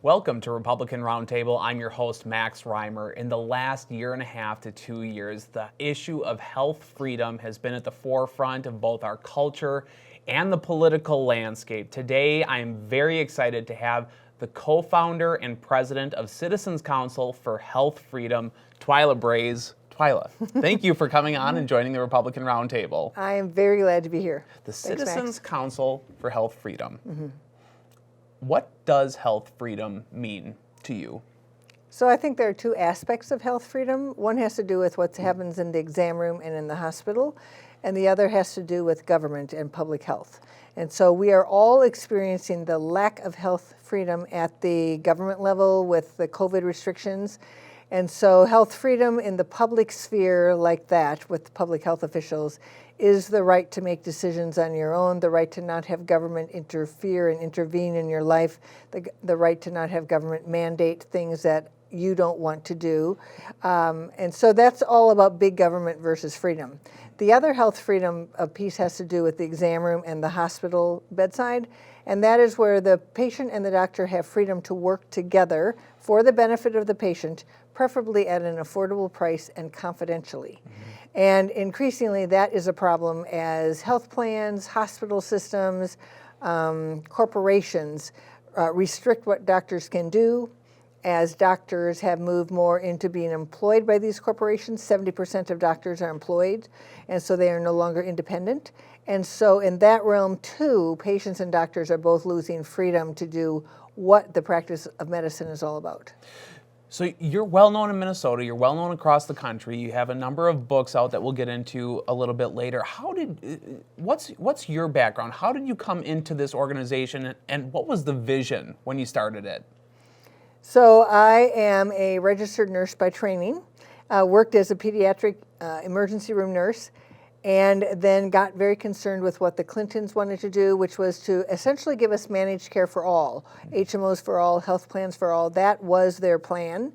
Welcome to Republican Roundtable. I'm your host, Max Reimer. In the last year and a half to 2 years, the issue of health freedom has been at the forefront of both our culture and the political landscape. Today, I am very excited to have the co-founder and president of Citizens Council for Health Freedom, Twila Brase. Twila, thank you for coming on and joining the Republican Roundtable. I am very glad to be here. The Thanks, Citizens Max. Council for Health Freedom. What does health freedom mean to you? So I think there are two aspects of health freedom. One has to do with what happens in the exam room and in the hospital, and the other has to do with government and public health. And so we are all experiencing the lack of health freedom at the government level with the COVID restrictions. And so health freedom in the public sphere like that with public health officials is the right to make decisions on your own, the right to not have government interfere and intervene in your life, the right to not have government mandate things that you don't want to do. And so that's all about big government versus freedom. The other health freedom piece has to do with the exam room and the hospital bedside. And that is where the patient and the doctor have freedom to work together for the benefit of the patient, preferably at an affordable price and confidentially. And increasingly, that is a problem as health plans, hospital systems, corporations restrict what doctors can do. As doctors have moved more into being employed by these corporations, 70% of doctors are employed, and so they are no longer independent. And so in that realm, too, patients and doctors are both losing freedom to do what the practice of medicine is all about. So you're well known in Minnesota, you're well known across the country, you have a number of books out that we'll get into a little bit later. What's your background? How did you come into this organization, and what was the vision when you started it? So I am a registered nurse by training, worked as a pediatric emergency room nurse, and then got very concerned with what the Clintons wanted to do, which was to essentially give us managed care for all, HMOs for all, health plans for all. That was their plan.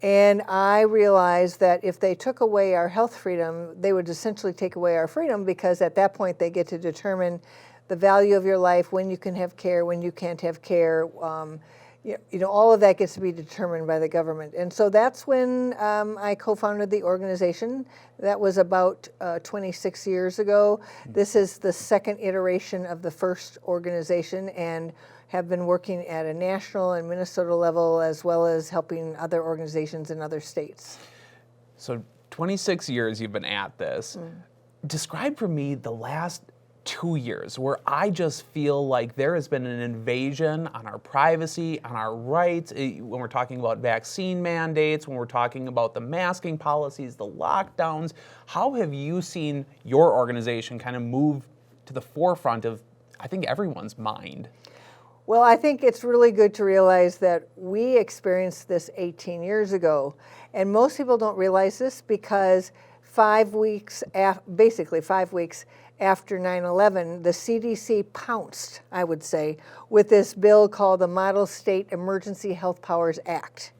And I realized that if they took away our health freedom, they would essentially take away our freedom, because at that point they get to determine the value of your life, when you can have care, when you can't have care. All of that gets to be determined by the government. And so that's when I co-founded the organization. That was about 26 years ago. This is the second iteration of the first organization, and have been working at a national and Minnesota level, as well as helping other organizations in other states. So 26 years you've been at this. Describe for me the last 2 years where I just feel like there has been an invasion on our privacy, on our rights, when we're talking about vaccine mandates, when we're talking about the masking policies, the lockdowns. How have you seen your organization kind of move to the forefront of, I think, everyone's mind? Well, I think it's really good to realize that we experienced this 18 years ago. And most people don't realize this because 5 weeks, basically 5 weeks after 9/11, the CDC pounced, I would say, with this bill called the Model State Emergency Health Powers Act.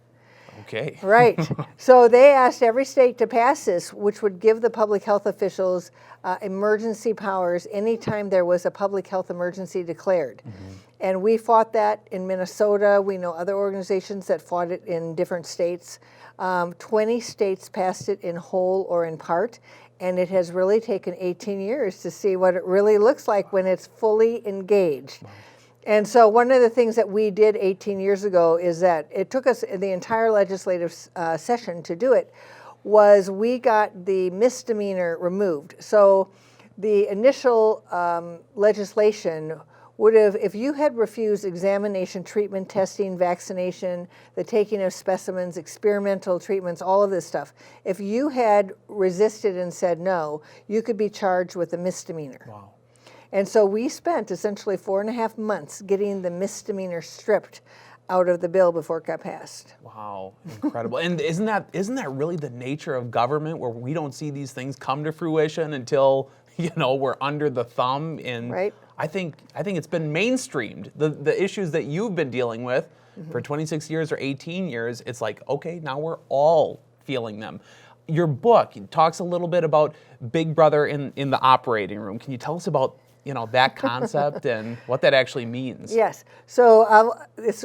Okay. Right. So they asked every state to pass this, which would give the public health officials emergency powers anytime there was a public health emergency declared. And we fought that in Minnesota. We know other organizations that fought it in different states. 20 states passed it in whole or in part. And it has really taken 18 years to see what it really looks like when it's fully engaged. And so one of the things that we did 18 years ago is that it took us the entire legislative session to do it, was we got the misdemeanor removed. So the initial legislation would have, if you had refused examination, treatment, testing, vaccination, the taking of specimens, experimental treatments, all of this stuff, if you had resisted and said no, you could be charged with a misdemeanor. Wow. And so we spent essentially 4.5 months getting the misdemeanor stripped out of the bill before it got passed. Wow, incredible. And isn't that really the nature of government, where we don't see these things come to fruition until, we're under the thumb? And right. I think it's been mainstreamed. The issues that you've been dealing with for 26 years or 18 years, it's like, okay, now we're all feeling them. Your book talks a little bit about Big Brother in the operating room. Can you tell us about that concept and what that actually means. Yes. So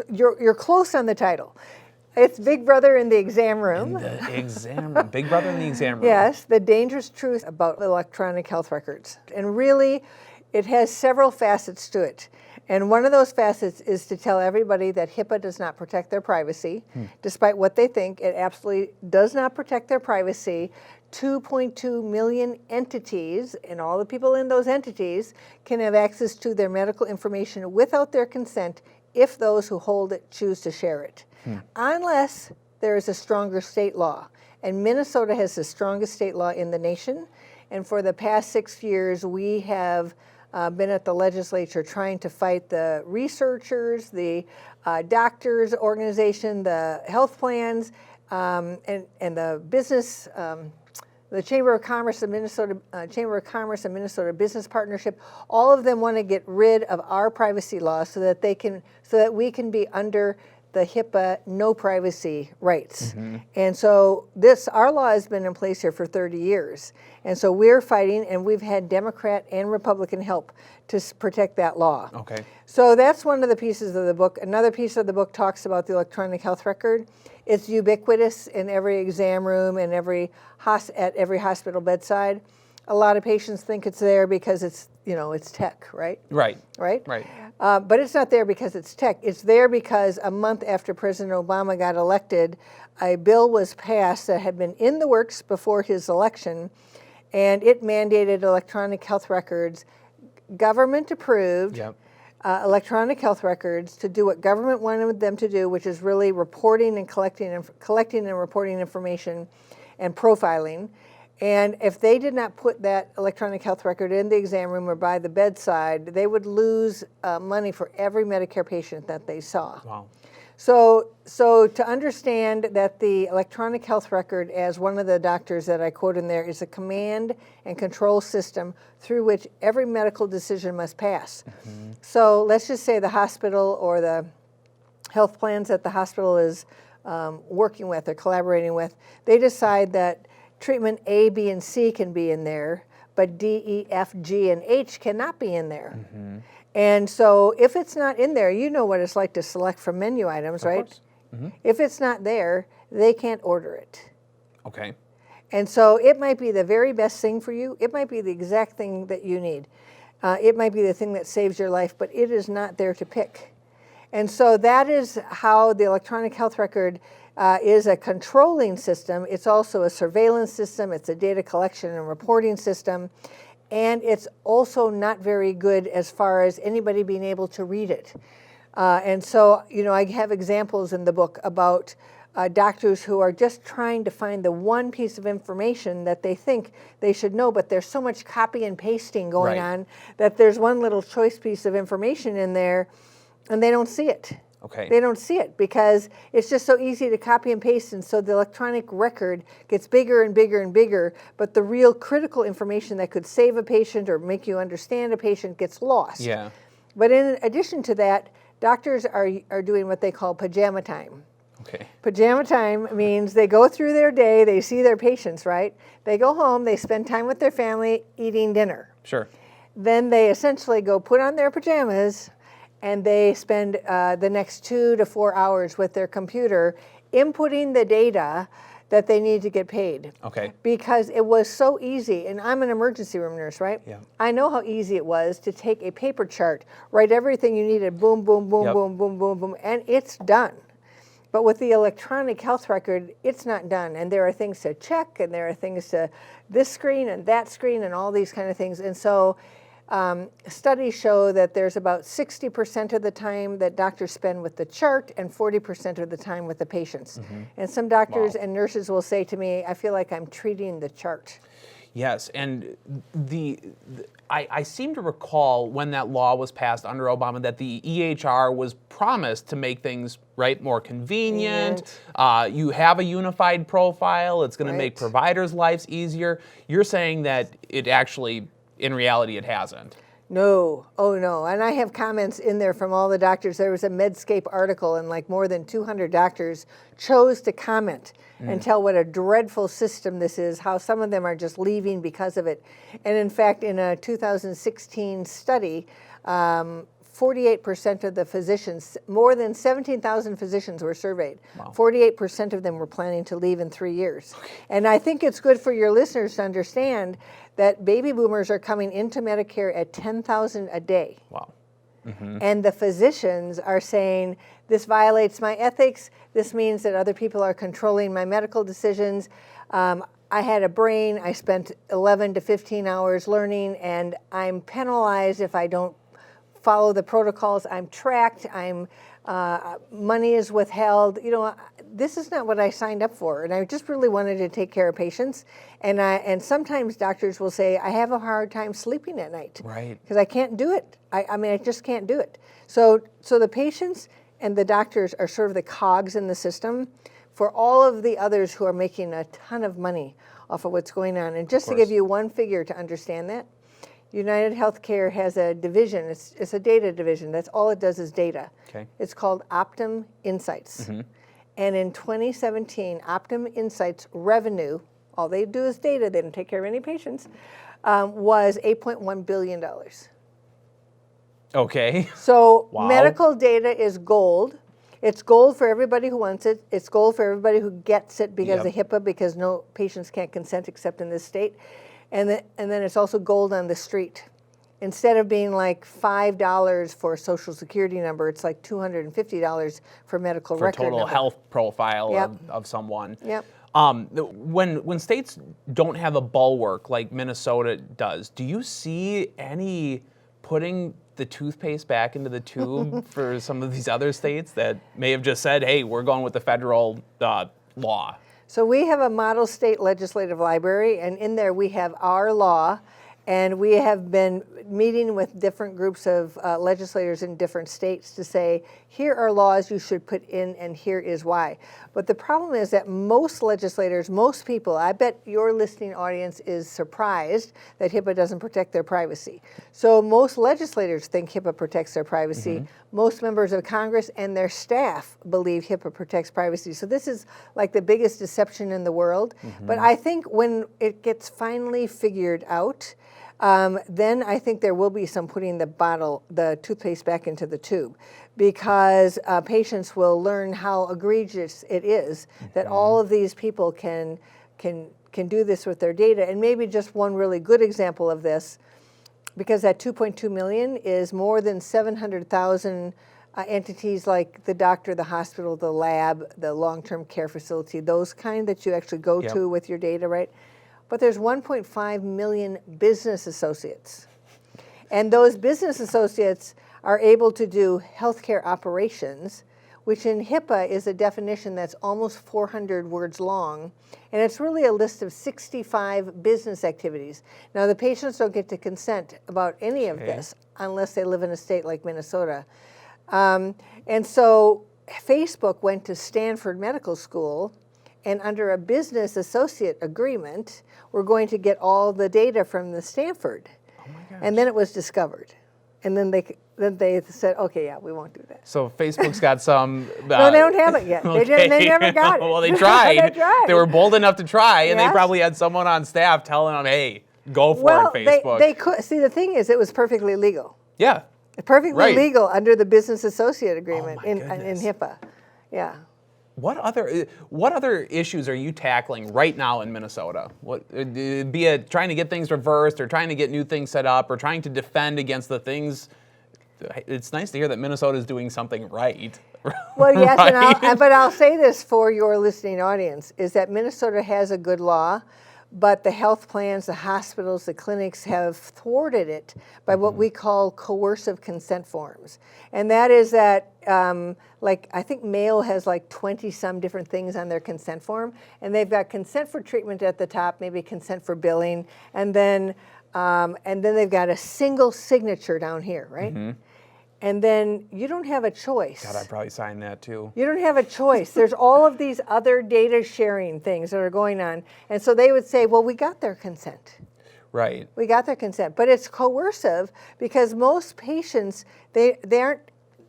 you're close on the title. It's Big Brother in the exam room. In the exam room. Big Brother in the exam room. Yes, the dangerous truth about electronic health records. And really, it has several facets to it. And one of those facets is to tell everybody that HIPAA does not protect their privacy. Despite what they think, it absolutely does not protect their privacy. 2.2 million entities, and all the people in those entities can have access to their medical information without their consent if those who hold it choose to share it. Unless there is a stronger state law. And Minnesota has the strongest state law in the nation. And for the past 6 years, we have been at the legislature trying to fight the researchers, the doctors organization, the health plans, and the business, the Chamber of Commerce, the Minnesota Chamber of Commerce and Minnesota Business Partnership. All of them want to get rid of our privacy laws so that we can be under the HIPAA no privacy rights. And so our law has been in place here for 30 years. And so we're fighting, and we've had Democrat and Republican help to protect that law. Okay. So that's one of the pieces of the book. Another piece of the book talks about the electronic health record. It's ubiquitous in every exam room and at every hospital bedside. A lot of patients think it's there because it's tech, right? Right. Right? Right. But it's not there because it's tech. It's there because a month after President Obama got elected, a bill was passed that had been in the works before his election, and it mandated electronic health records, government approved, electronic health records to do what government wanted them to do, which is really reporting and collecting and reporting information and profiling. And if they did not put that electronic health record in the exam room or by the bedside, they would lose money for every Medicare patient that they saw. Wow. So to understand that the electronic health record, as one of the doctors that I quote in there, is a command and control system through which every medical decision must pass. So let's just say the hospital or the health plans that the hospital is working with or collaborating with, they decide that treatment A, B, and C can be in there, but D, E, F, G, and H cannot be in there. And so if it's not in there, you know what it's like to select from menu items, right? If it's not there, they can't order it. Okay. And so it might be the very best thing for you. It might be the exact thing that you need. It might be the thing that saves your life, but it is not there to pick. And so that is how the electronic health record is a controlling system. It's also a surveillance system. It's a data collection and reporting system. And it's also not very good as far as anybody being able to read it. And so, I have examples in the book about doctors who are just trying to find the one piece of information that they think they should know, but there's so much copy and pasting going on that there's one little choice piece of information in there, and they don't see it. Okay. They don't see it because it's just so easy to copy and paste, and so the electronic record gets bigger and bigger and bigger, but the real critical information that could save a patient or make you understand a patient gets lost. Yeah. But in addition to that, doctors are doing what they call pajama time. Okay. Pajama time means they go through their day, they see their patients, right? They go home, they spend time with their family eating dinner. Sure. Then they essentially go put on their pajamas, and they spend the next 2 to 4 hours with their computer inputting the data that they need to get paid. Okay. Because it was so easy, and I'm an emergency room nurse, right? Yeah. I know how easy it was to take a paper chart, write everything you needed, boom, boom, boom, boom, boom, boom, boom, and it's done. But with the electronic health record, it's not done. And there are things to check, and there are things to this screen and that screen and all these kind of things. And so studies show that there's about 60% of the time that doctors spend with the chart and 40% of the time with the patients. And some doctors and nurses will say to me, I feel like I'm treating the chart. Yes, and I seem to recall when that law was passed under Obama that the EHR was promised to make things more convenient. You have a unified profile. It's going to make providers' lives easier. You're saying that it actually, in reality, it hasn't. No, oh no. And I have comments in there from all the doctors. There was a Medscape article, and like more than 200 doctors chose to comment and tell what a dreadful system this is, how some of them are just leaving because of it. And in fact, in a 2016 study, 48% of the physicians, more than 17,000 physicians were surveyed. Wow. 48% of them were planning to leave in 3 years. And I think it's good for your listeners to understand that baby boomers are coming into Medicare at $10,000 a day. Wow. Mm-hmm. And the physicians are saying, this violates my ethics. This means that other people are controlling my medical decisions. I had a brain. I spent 11 to 15 hours learning, and I'm penalized if I don't follow the protocols. I'm tracked. Money is withheld. You know, this is not what I signed up for. And I just really wanted to take care of patients. And sometimes doctors will say, I have a hard time sleeping at night. Right. Because I can't do it. I just can't do it. So the patients and the doctors are sort of the cogs in the system for all of the others who are making a ton of money off of what's going on. And just to give you one figure to understand that, United Healthcare has a division. It's a data division. That's all it does is data. Okay. It's called Optum Insights. Mm-hmm. And in 2017, Optum Insights revenue, all they do is data, they don't take care of any patients, was $8.1 billion. Okay. So wow. Medical data is gold. It's gold for everybody who wants it. It's gold for everybody who gets it because of HIPAA, because no patients can't consent except in this state. And then it's also gold on the street. Instead of being like $5 for a Social Security number, it's like $250 for medical record total number. Health profile Yep. of someone. Yep. When states don't have a bulwark like Minnesota does, do you see any putting the toothpaste back into the tube for some of these other states that may have just said, hey, we're going with the federal law? So we have a model state legislative library, and in there we have our law, and we have been meeting with different groups of legislators in different states to say, here are laws you should put in, and here is why. But the problem is that most legislators, most people, I bet your listening audience is surprised that HIPAA doesn't protect their privacy. So most legislators think HIPAA protects their privacy. Mm-hmm. Most members of Congress and their staff believe HIPAA protects privacy. So this is like the biggest deception in the world. Mm-hmm. But I think when it gets finally figured out, then I think there will be some putting the toothpaste back into the tube, because patients will learn how egregious it is that all of these people can do this with their data. And maybe just one really good example of this, because that 2.2 million is more than 700,000 entities like the doctor, the hospital, the lab, the long-term care facility, those kind that you actually go to with your data, right? But there's 1.5 million business associates. And those business associates are able to do healthcare operations, which in HIPAA is a definition that's almost 400 words long. And it's really a list of 65 business activities. Now, the patients don't get to consent about any of this unless they live in a state like Minnesota. And so Facebook went to Stanford Medical School, and under a business associate agreement, we're going to get all the data from the Stanford. Oh my gosh. And then it was discovered. And then they said, okay, yeah, we won't do that. So Facebook's got some... no, they don't have it yet. Okay. They never got it. Well, they tried. They tried. They were bold enough to try, and they probably had someone on staff telling them, hey, go for it, Facebook. They could. See, the thing is, it was perfectly legal. Yeah. Perfectly legal under the business associate agreement in HIPAA. Yeah. What other issues are you tackling right now in Minnesota? Be it trying to get things reversed, or trying to get new things set up, or trying to defend against the things. It's nice to hear that Minnesota is doing something right. Well, yes, right? But I'll say this for your listening audience, is that Minnesota has a good law, but the health plans, the hospitals, the clinics have thwarted it by what we call coercive consent forms. And that is that, I think Mayo has like 20-some different things on their consent form, and they've got consent for treatment at the top, maybe consent for billing, and then they've got a single signature down here, right? Mm-hmm. And then you don't have a choice. God, I'd probably sign that too. You don't have a choice. There's all of these other data sharing things that are going on. And so they would say, well, we got their consent. Right. We got their consent, but it's coercive because most patients, they aren't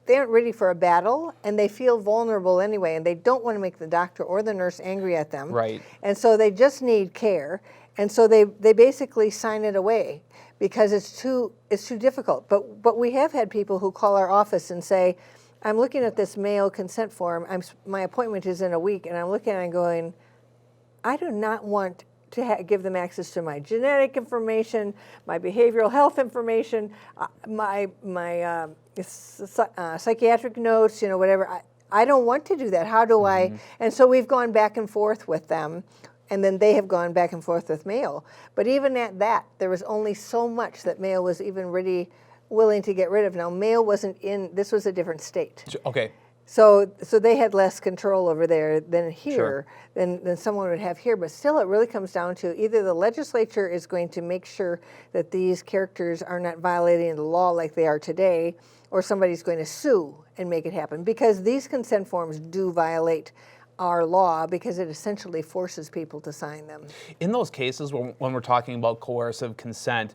ready for a battle, and they feel vulnerable anyway, and they don't want to make the doctor or the nurse angry at them. Right. And so they just need care, and so they basically sign it away because it's too difficult. But we have had people who call our office and say, I'm looking at this Mayo consent form. My appointment is in a week, and I'm looking at it and going, I do not want to give them access to my genetic information, my behavioral health information, my psychiatric notes, whatever. I don't want to do that. How do I? And so we've gone back and forth with them, and then they have gone back and forth with Mayo. But even at that, there was only so much that Mayo was even really willing to get rid of. Now, Mayo wasn't in, this was a different state. Okay. So they had less control over there than here, Sure. than someone would have here. But still, it really comes down to either the legislature is going to make sure that these characters are not violating the law like they are today, or somebody's going to sue and make it happen. Because these consent forms do violate our law because it essentially forces people to sign them. In those cases, when we're talking about coercive consent,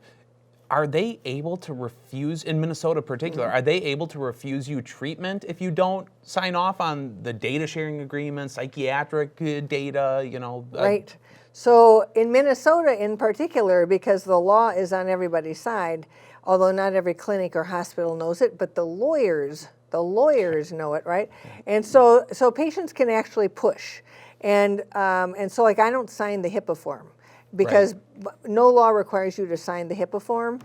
are they able to refuse, in Minnesota in particular, are they able to refuse you treatment if you don't sign off on the data sharing agreement, psychiatric data, Right. So in Minnesota in particular, because the law is on everybody's side, although not every clinic or hospital knows it, but the lawyers know it, right? And so patients can actually push. And so like I don't sign the HIPAA form, because no law requires you to sign the HIPAA form,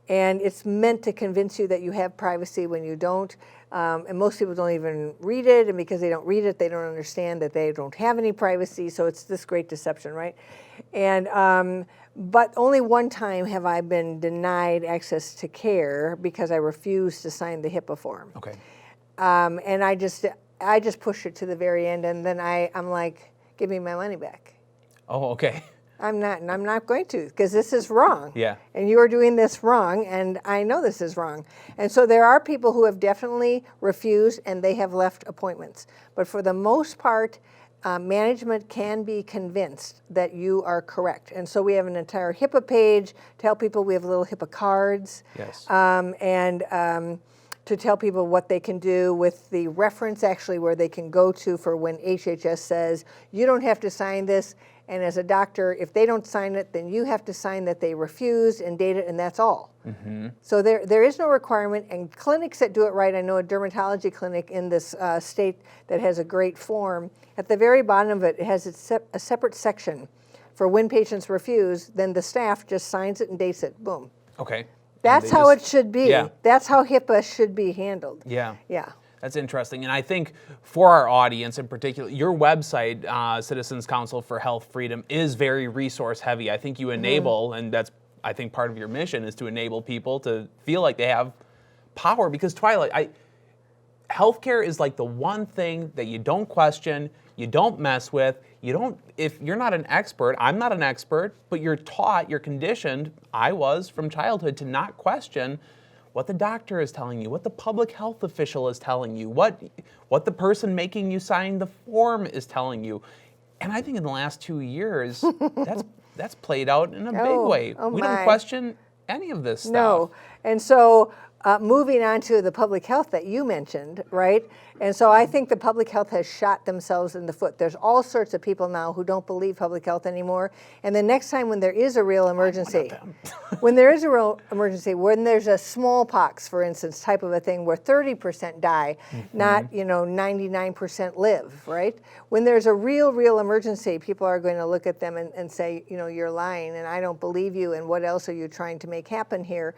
and it's meant to convince you that you have privacy when you don't. And most people don't even read it, and because they don't read it, they don't understand that they don't have any privacy, so it's this great deception, right? And but only one time have I been denied access to care because I refused to sign the HIPAA form. Okay. And I just pushed it to the very end, and then I'm like, give me my money back. Oh, okay. I'm not going to, because this is wrong. Yeah. And you are doing this wrong, and I know this is wrong. And so there are people who have definitely refused, and they have left appointments. But for the most part, management can be convinced that you are correct. And so we have an entire HIPAA page to tell people. We have little HIPAA cards. Yes. To tell people what they can do with the reference actually where they can go to for when HHS says, you don't have to sign this. And as a doctor, if they don't sign it, then you have to sign that they refused and date it, and that's all. So there is no requirement, and clinics that do it right, I know a dermatology clinic in this state that has a great form. At the very bottom of it, it has a separate section for when patients refuse, then the staff just signs it and dates it, boom. Okay. That's how it should be. Yeah. That's how HIPAA should be handled. Yeah. Yeah. That's interesting. And I think for our audience in particular, your website, Citizens Council for Health Freedom, is very resource heavy. I think you enable, and that's, I think, part of your mission is to enable people to feel like they have power. Because Twila, healthcare is like the one thing that you don't question, you don't mess with, if you're not an expert, I'm not an expert, but you're taught, you're conditioned, I was from childhood, to not question what the doctor is telling you, what the public health official is telling you, what the person making you sign the form is telling you. And I think in the last 2 years, that's played out in a big way. We don't question any of this stuff. No. And so moving on to the public health that you mentioned, right? And so I think the public health has shot themselves in the foot. There's all sorts of people now who don't believe public health anymore. And the next time when there is a real emergency, when there's a smallpox, for instance, type of a thing where 30% die, not 99% live, right? When there's a real emergency, people are going to look at them and say, you're lying, and I don't believe you, and what else are you trying to make happen here?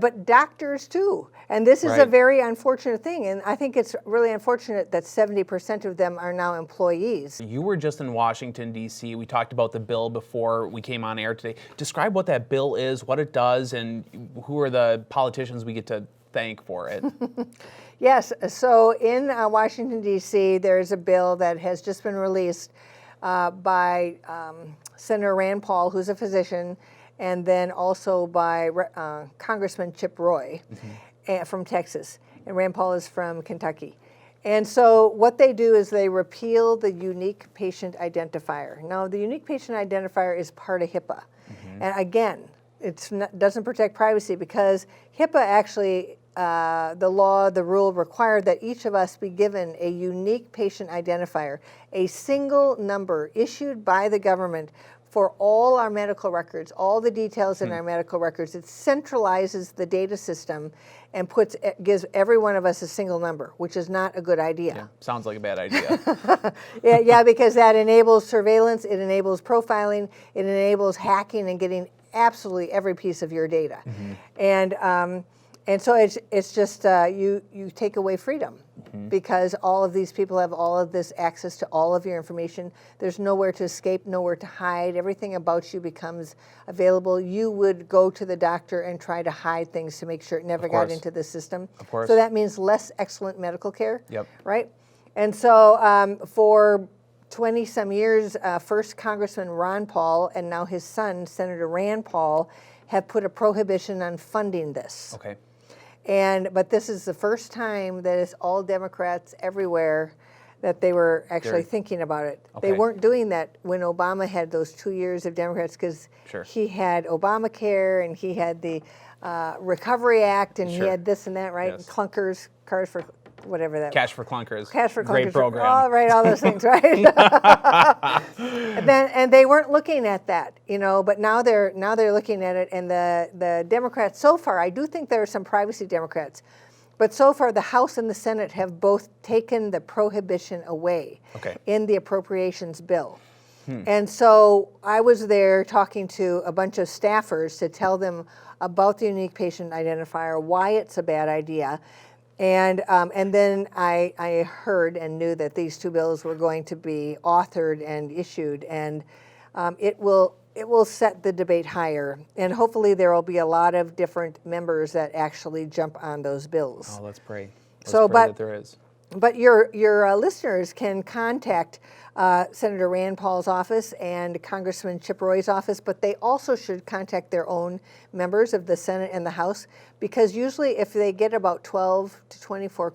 But doctors too. And this is a very unfortunate thing. And I think it's really unfortunate that 70% of them are now employees. You were just in Washington, D.C. We talked about the bill before we came on air today. Describe what that bill is, what it does, and who are the politicians we get to thank for it. Yes. So in Washington, D.C., there is a bill that has just been released by Senator Rand Paul, who's a physician, and then also by Congressman Chip Roy from Texas. And Rand Paul is from Kentucky. And so what they do is they repeal the unique patient identifier. Now, the unique patient identifier is part of HIPAA. And again, doesn't protect privacy because HIPAA actually, the rule required that each of us be given a unique patient identifier, a single number issued by the government for all our medical records, all the details in our medical records. It centralizes the data system and gives every one of us a single number, which is not a good idea. Yeah, sounds like a bad idea. Yeah, because that enables surveillance, it enables profiling, it enables hacking and getting absolutely every piece of your data. And so it's just you take away freedom because all of these people have all of this access to all of your information. There's nowhere to escape, nowhere to hide. Everything about you becomes available. You would go to the doctor and try to hide things to make sure it never got into the system. Of course. So that means less excellent medical care. Yep. Right? And so for 20-some years, first Congressman Ron Paul and now his son, Senator Rand Paul, have put a prohibition on funding this. Okay. But this is the first time that it's all Democrats everywhere that they were actually thinking about it. Okay. They weren't doing that when Obama had those 2 years of Democrats because he had Obamacare and he had the Recovery Act and he had this and that, right? Yes. And clunkers, cars for whatever that Cash for Clunkers. Cash for Clunkers. Great program. All right, all those things, right? and they weren't looking at that, but now they're looking at it, and the Democrats so far, I do think there are some privacy Democrats, but so far the House and the Senate have both taken the prohibition away in the appropriations bill. And so I was there talking to a bunch of staffers to tell them about the unique patient identifier, why it's a bad idea. And then I heard and knew that these two bills were going to be authored and issued, and it will set the debate higher. And hopefully there will be a lot of different members that actually jump on those bills. Oh, let's pray. So, pray that there is. But your listeners can contact Senator Rand Paul's office and Congressman Chip Roy's office, but they also should contact their own members of the Senate and the House, because usually if they get about 12 to 24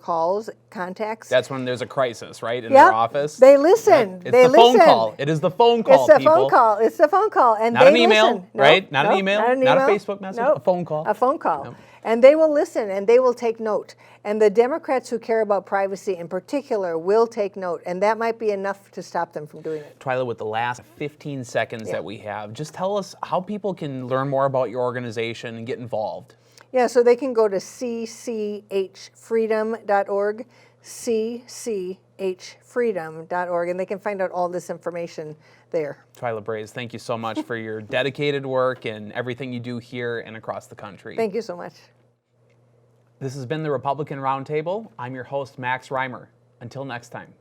contacts. That's when there's a crisis, right, in their office? They listen. It's the phone call. It is the phone call, It's the phone call. It's the phone call. And not they an email, listen. right? Not an email, not a Facebook message, Nope. a phone call. A phone call. Yep. And they will listen and they will take note. And the Democrats who care about privacy in particular will take note. And that might be enough to stop them from doing it. Twila, with the last 15 seconds that we have, just tell us how people can learn more about your organization and get involved. Yeah, so they can go to cchfreedom.org, cchfreedom.org, and they can find out all this information there. Twila Brase, thank you so much for your dedicated work and everything you do here and across the country. Thank you so much. This has been the Republican Roundtable. I'm your host, Max Reimer. Until next time.